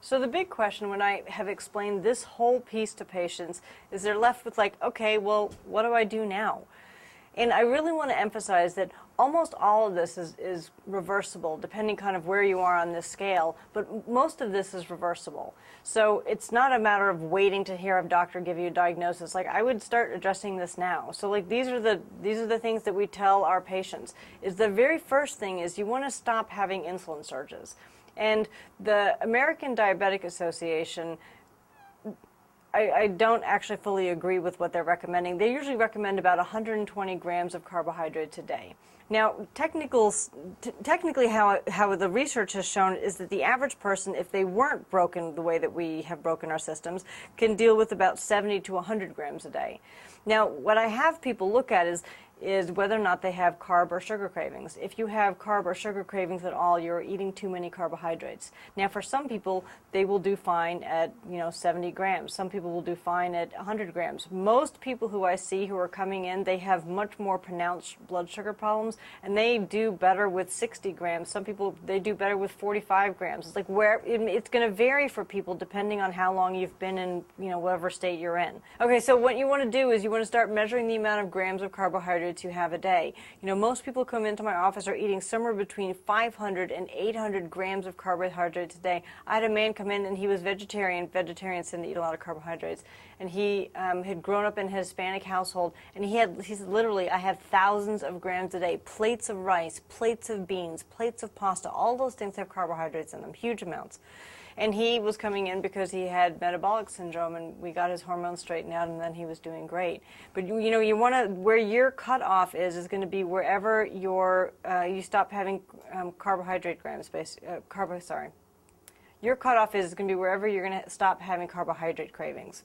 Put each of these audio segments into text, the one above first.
So the big question when I have explained this whole piece to patients is they're left with like, okay, well, what do I do now? And I really want to emphasize that almost all of this is reversible, depending kind of where you are on this scale, but most of this is reversible. So it's not a matter of waiting to hear a doctor give you a diagnosis. Like, I would start addressing this now. So like these are the things that we tell our patients. Is the very first thing is you want to stop having insulin surges. And the American Diabetic Association, I don't actually fully agree with what they're recommending. They usually recommend about 120 grams of carbohydrates a day. Now, technically how the research has shown is that the average person, if they weren't broken the way that we have broken our systems, can deal with about 70 to 100 grams a day. Now, what I have people look at is whether or not they have carb or sugar cravings. If you have carb or sugar cravings at all, you're eating too many carbohydrates. Now, for some people, they will do fine at 70 grams. Some people will do fine at 100 grams. Most people who I see who are coming in, they have much more pronounced blood sugar problems, and they do better with 60 grams. Some people, they do better with 45 grams. It's like it's going to vary for people depending on how long you've been in whatever state you're in. Okay, so what you want to do is you want to start measuring the amount of grams of carbohydrates you have a day. Most people come into my office are eating somewhere between 500 and 800 grams of carbohydrates a day. I had a man come in and he was vegetarian. Vegetarians tend to eat a lot of carbohydrates. And he had grown up in a Hispanic household, and he said, literally, I have thousands of grams a day, plates of rice, plates of beans, plates of pasta, all those things have carbohydrates in them, huge amounts. And he was coming in because he had metabolic syndrome, and we got his hormones straightened out, and then he was doing great. But you want to, where your cutoff is going to be wherever you stop having carbohydrate grams. Your cutoff is going to be wherever you're going to stop having carbohydrate cravings.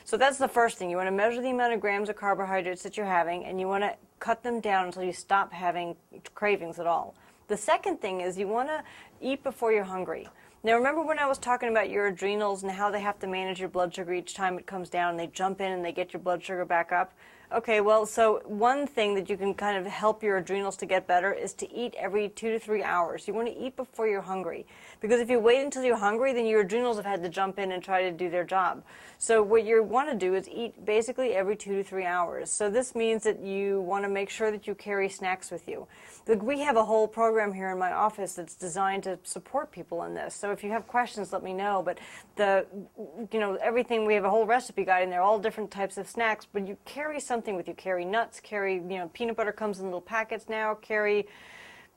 So that's the first thing. You want to measure the amount of grams of carbohydrates that you're having, and you want to cut them down until you stop having cravings at all. The second thing is you want to eat before you're hungry. Now, remember when I was talking about your adrenals and how they have to manage your blood sugar each time it comes down, and they jump in and they get your blood sugar back up? Okay, well, so one thing that you can kind of help your adrenals to get better is to eat every 2 to 3 hours. You want to eat before you're hungry, because if you wait until you're hungry, then your adrenals have had to jump in and try to do their job. So what you want to do is eat basically every 2 to 3 hours. So this means that you want to make sure that you carry snacks with you. We have a whole program here in my office that's designed to support people in this. So if you have questions, let me know. But everything, we have a whole recipe guide in there, all different types of snacks, but you carry something with you. Carry nuts, carry, peanut butter comes in little packets now, carry,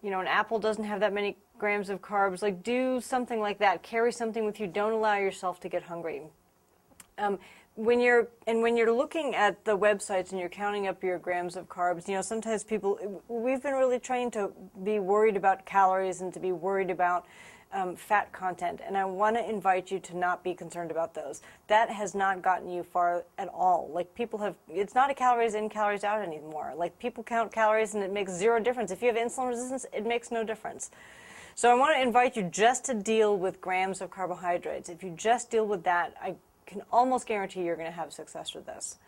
an apple doesn't have that many grams of carbs. Like, do something like that. Carry something with you. Don't allow yourself to get hungry. When you're looking at the websites and you're counting up your grams of carbs, sometimes we've been really trained to be worried about calories and to be worried about fat content, and I want to invite you to not be concerned about those. That has not gotten you far at all. Like, it's not a calories in, calories out anymore. Like, people count calories and it makes zero difference. If you have insulin resistance, it makes no difference. So I want to invite you just to deal with grams of carbohydrates. If you just deal with that, I can almost guarantee you're going to have success with this.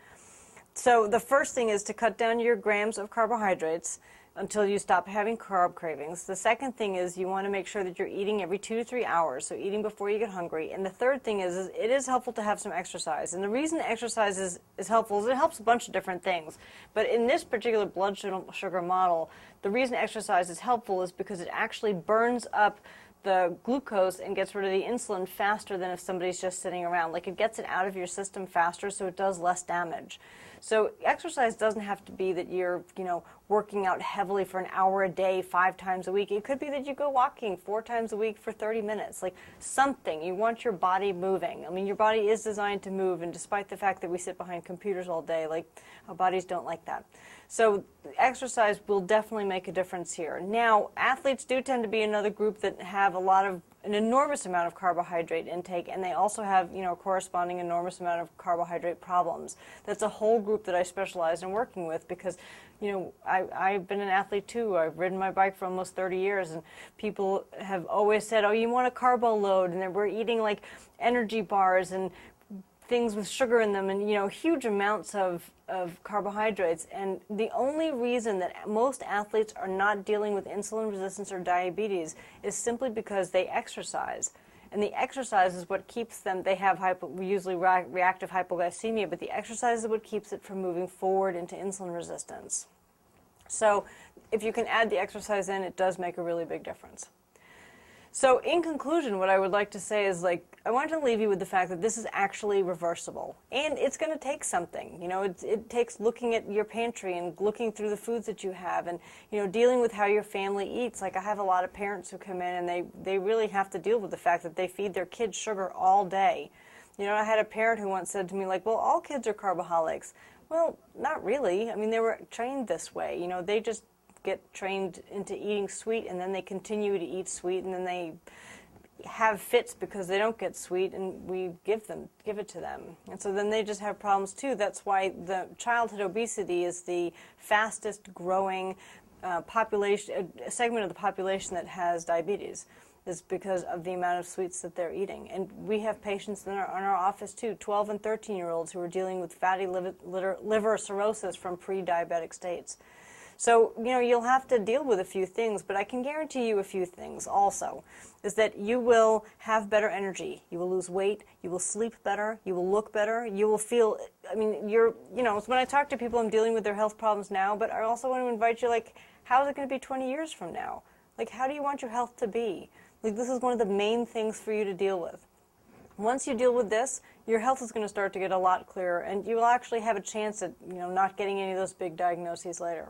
So the first thing is to cut down your grams of carbohydrates until you stop having carb cravings. The second thing is you want to make sure that you're eating every 2 to 3 hours, so eating before you get hungry. And the third thing is it is helpful to have some exercise. And the reason exercise is helpful is it helps a bunch of different things. But in this particular blood sugar model, the reason exercise is helpful is because it actually burns up the glucose and gets rid of the insulin faster than if somebody's just sitting around. Like, it gets it out of your system faster, so it does less damage. So exercise doesn't have to be that you're, working out heavily for an hour a day, 5 times a week. It could be that you go walking 4 times a week for 30 minutes. Like, something. You want your body moving. I mean, your body is designed to move, and despite the fact that we sit behind computers all day, like, our bodies don't like that. So exercise will definitely make a difference here. Now, athletes do tend to be another group that have an enormous amount of carbohydrate intake, and they also have, a corresponding enormous amount of carbohydrate problems. That's a whole group that I specialize in working with because, I've been an athlete too. I've ridden my bike for almost 30 years, and people have always said, oh, you want a carbo load, and then we're eating like energy bars and things with sugar in them and, huge amounts of carbohydrates. And the only reason that most athletes are not dealing with insulin resistance or diabetes is simply because they exercise. And the exercise is what keeps them, they have usually reactive hypoglycemia, but the exercise is what keeps it from moving forward into insulin resistance. So if you can add the exercise in, it does make a really big difference. So in conclusion, what I would like to say is, like, I want to leave you with the fact that this is actually reversible. And it's going to take something. You know, it takes looking at your pantry and looking through the foods that you have and, you know, dealing with how your family eats. Like, I have a lot of parents who come in and they really have to deal with the fact that they feed their kids sugar all day. You know, I had a parent who once said to me, like, well, all kids are carboholics. Well, not really. I mean, they were trained this way. You know, they just get trained into eating sweet, and then they continue to eat sweet, and then they have fits because they don't get sweet, and we give it to them. And so then they just have problems too. That's why the childhood obesity is the fastest growing segment of the population that has diabetes, is because of the amount of sweets that they're eating. And we have patients in our office too, 12 and 13-year-olds who are dealing with fatty liver cirrhosis from pre-diabetic states. So, you know, you'll have to deal with a few things, but I can guarantee you a few things also, is that you will have better energy, you will lose weight, you will sleep better, you will look better, you will feel, I mean, you know, when I talk to people, I'm dealing with their health problems now, but I also want to invite you, like, how is it going to be 20 years from now? Like, how do you want your health to be? Like, this is one of the main things for you to deal with. Once you deal with this, your health is going to start to get a lot clearer, and you will actually have a chance at, you know, not getting any of those big diagnoses later.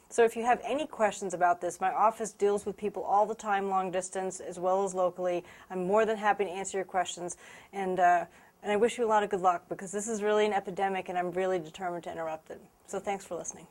So if you have any questions about this, my office deals with people all the time, long distance as well as locally. I'm more than happy to answer your questions, and I wish you a lot of good luck, because this is really an epidemic and I'm really determined to interrupt it. So thanks for listening.